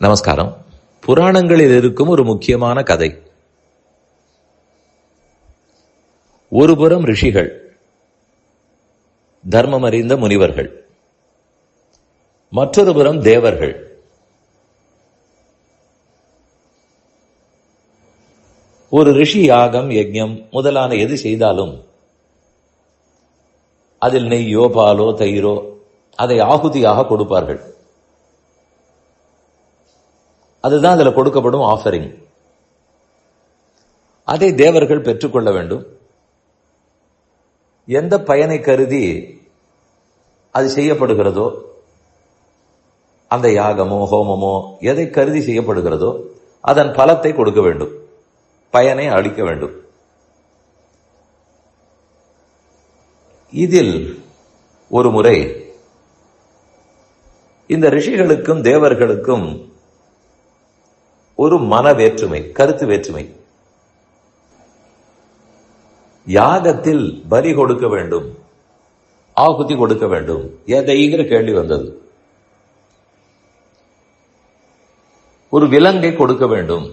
நமஸ்காரம். புராணங்களில் இருக்கும் ஒரு முக்கியமான கதை. ஒருபுறம் ரிஷிகள், தர்மம் அறிந்த முனிவர்கள், மற்றொரு புறம் தேவர்கள். ஒரு ரிஷி யாகம், யஜ்ஞம் முதலான எது செய்தாலும் அதில் நெய்யோ பாலோ தயிரோ அதை ஆகுதியாக கொடுப்பார்கள். அதுதான் அதில் கொடுக்கப்படும் ஆஃபரிங். அதை தேவர்கள் பெற்றுக்கொள்ள வேண்டும். எந்த பயனை கருதி அது செய்யப்படுகிறதோ, அந்த யாகமோ ஹோமமோ எதை கருதி செய்யப்படுகிறதோ அதன் பலத்தை கொடுக்க வேண்டும், பயனை அளிக்க வேண்டும். இதில் ஒரு முறை இந்த ரிஷிகளுக்கும் தேவர்களுக்கும் ஒரு மன வேற்றுமை, கருத்து வேற்றுமை. யாகத்தில் பலி கொடுக்க வேண்டும், ஆகுதி கொடுக்க வேண்டும், எதைங்கிற கேள்வி வந்தது. ஒரு விலங்கை கொடுக்க வேண்டும்.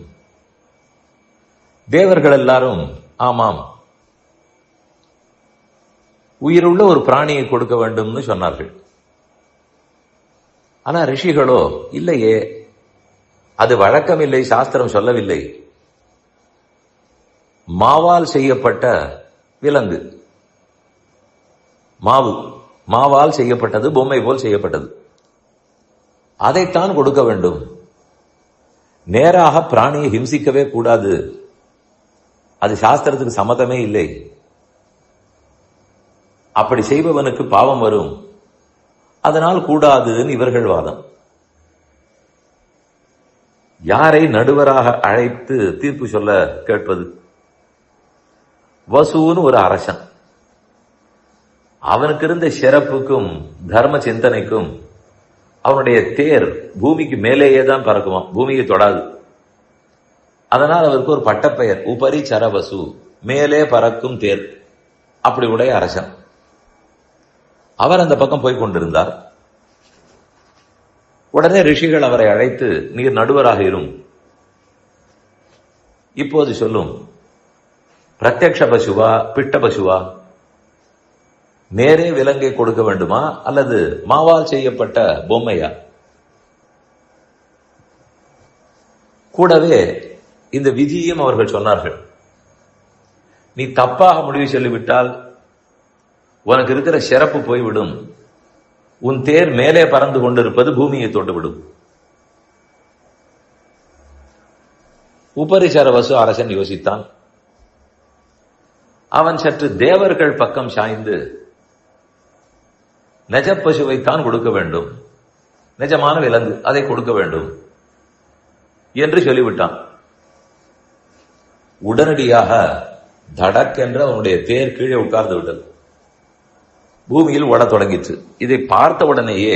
தேவர்கள் எல்லாரும் ஆமாம், உயிருள்ள ஒரு பிராணியை கொடுக்க வேண்டும்னு சொன்னார்கள். ஆனா ரிஷிகளோ இல்லையே, அது வழக்கமில்லை, சாஸ்திரம் சொல்லவில்லை. மாவால் செய்யப்பட்ட விலங்கு, மாவால் செய்யப்பட்டது, பொம்மை போல் செய்யப்பட்டது, அதைத்தான் கொடுக்க வேண்டும். நேராக பிராணியை ஹிம்சிக்கவே கூடாது, அது சாஸ்திரத்துக்கு சம்மதமே இல்லை. அப்படி செய்பவனுக்கு பாவம் வரும், அதனால் கூடாதுன்னு இவர்கள் வாதம். யாரை நடுவராக அழைத்து தீர்ப்பு சொல்ல கேட்பது? வசூன்னு ஒரு அரசன். அவனுக்கு இருந்த சிறப்புக்கும் தர்ம சிந்தனைக்கும் அவனுடைய தேர் பூமிக்கு மேலேயே தான் பறக்குமா, பூமியை தொடாது. அதனால் அவருக்கு ஒரு பட்டப்பெயர் உபரி சரவசு, மேலே பறக்கும் தேர். அப்படி உடைய அரசன். அவர் அந்த பக்கம் போய் கொண்டிருந்தார். உடனே ரிஷிகள் அவரை அழைத்து, நீர் நடுவராக இரும், இப்போது சொல்லும், பிரத்யக்ஷ பசுவா பிட்ட பசுவா, நேரே விலங்கை கொடுக்க வேண்டுமா அல்லது மாவால் செய்யப்பட்ட பொம்மையா? கூடவே இந்த விதியும் அவர்கள் சொன்னார்கள். நீ தப்பாக முடிவு சொல்லிவிட்டால் உனக்கு இருக்கிற சிறப்பு போய்விடும், உன் தேர் மேலே பறந்து கொண்டிருப்பது பூமியை தொட்டுவிடும். உபரிசரவசு அரசன் யோசித்தான். அவன் சற்று தேவர்கள் பக்கம் சாய்ந்து நெஜ பசுவைத்தான் கொடுக்க வேண்டும், நிஜமான விலங்கு அதை கொடுக்க வேண்டும் என்று சொல்லிவிட்டான். உடனடியாக தடக்கென்று அவனுடைய தேர் கீழே உட்கார்ந்து விட்டது, பூமியில் ஓடத் தொடங்கிற்று. இதை பார்த்த உடனேயே,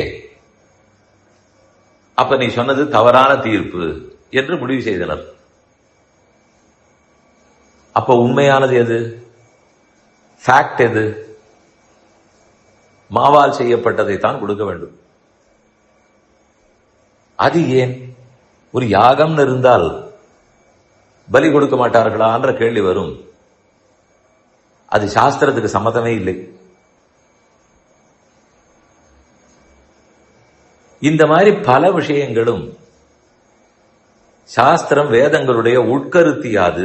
அப்ப நீ சொன்னது தவறான தீர்ப்பு என்று முடிவு செய்தனர். அப்ப உண்மையானது எது? ஃபேக்ட் எது? மாவால் செய்யப்பட்டதை தான் கொடுக்க வேண்டும். அது ஏன்? ஒரு யாகம் இருந்தால் பலி கொடுக்க மாட்டார்களா என்ற கேள்வி வரும். அது சாஸ்திரத்துக்கு சம்மதமே இல்லை. இந்த மாதிரி பல விஷயங்களும் சாஸ்திரம் வேதங்களுடைய உட்கருத்தியாது.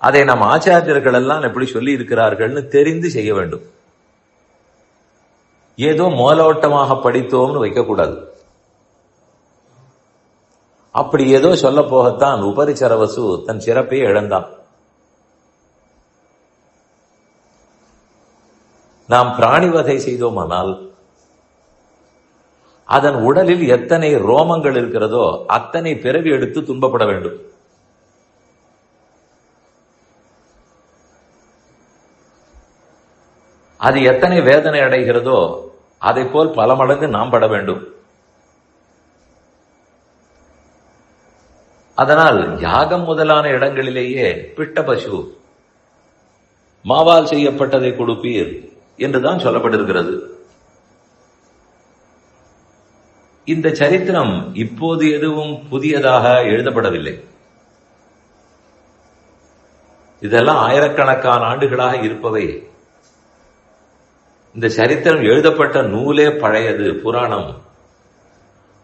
அதை நம் ஆச்சாரியர்கள் எல்லாம் எப்படி சொல்லி இருக்கிறார்கள்னு தெரிந்து செய்ய வேண்டும். ஏதோ மூலோட்டமாக படித்தோம்னு வைக்கக்கூடாது. அப்படி ஏதோ சொல்ல போகத்தான் உபரிசரவசு தன் சிறப்பையே இழந்தான். நாம் பிராணிவதை செய்தோமானால் அதன் உடலில் எத்தனை ரோமங்கள் இருக்கிறதோ அத்தனை பிறவி எடுத்து துன்பப்பட வேண்டும். அது எத்தனை வேதனை அடைகிறதோ அதை போல் பல மடங்கு நாம் பட வேண்டும். அதனால் யாகம் முதலான இடங்களிலேயே பிட்ட பசு, மாவால் செய்யப்பட்டதை கொடுப்பீர் என்றுதான் சொல்லப்பட்டிருக்கிறது. இந்த சரித்திரம் இப்போது எதுவும் புதியதாக எழுதப்படவில்லை. இதெல்லாம் ஆயிரக்கணக்கான ஆண்டுகளாக இருப்பவை. இந்த சரித்திரம் எழுதப்பட்ட நூலே பழையது, புராணம்.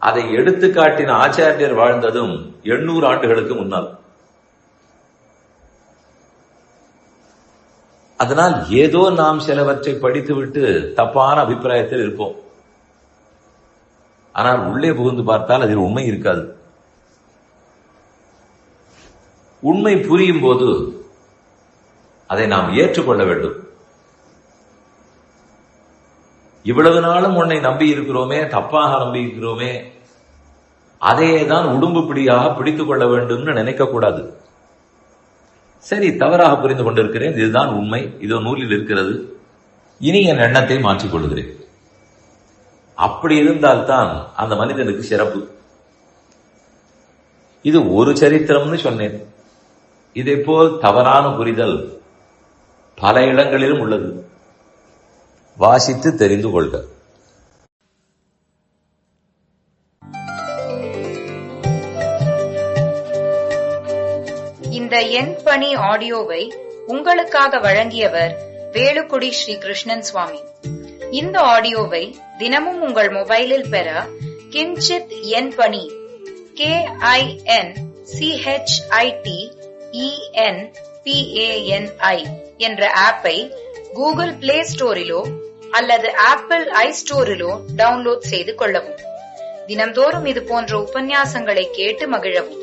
அதை எடுத்து காட்டின ஆச்சாரியர் வாழ்ந்ததும் 800 ஆண்டுகளுக்கு முன்னால். அதனால் ஏதோ நாம் சிலவற்றை படித்துவிட்டு தப்பான அபிப்பிராயத்தில் இருப்போம். ஆனால் உள்ளே புகுந்து பார்த்தால் அதில் உண்மை இருக்காது. உண்மை புரியும் போது அதை நாம் ஏற்றுக்கொள்ள வேண்டும். இவ்வளவு நாளும் உன்னை நம்பி இருக்கிறோமே, தப்பாக நம்பி இருக்கிறோமே, அதையேதான் உடும்பு பிடியாக பிடித்துக் கொள்ள வேண்டும் நினைக்க கூடாது. சரி, தவறாக புரிந்து கொண்டிருக்கிறேன், இதுதான் உண்மை, இதோ நூலில் இருக்கிறது, இனி என் எண்ணத்தை மாற்றிக் கொள்கிறேன். அப்படி இருந்தால்தான் அந்த மனிதனுக்கு சிறப்பு. இது ஒரு சரித்திரம்னு சொன்னேன். இதே போல் தவறான புரிதல் பல இடங்களிலும் உள்ளது. வாசித்து தெரிந்து கொள்க. இந்த என் பணி ஆடியோவை உங்களுக்காக வழங்கியவர் வேலுக்குடி ஸ்ரீ கிருஷ்ணன் சுவாமி. இந்த ஆடியோவை தினமும் உங்கள் மொபைலில் பெற கிஞ்சித் என் பணி KINCHITENPANI என்ற ஆப்பை கூகுள் பிளே ஸ்டோரிலோ அல்லது ஆப்பிள் ஐஸ்டோரிலோ டவுன்லோட் செய்து கொள்ளவும். தினம்தோறும் இது போன்ற உபன்யாசங்களை கேட்டு மகிழவும்.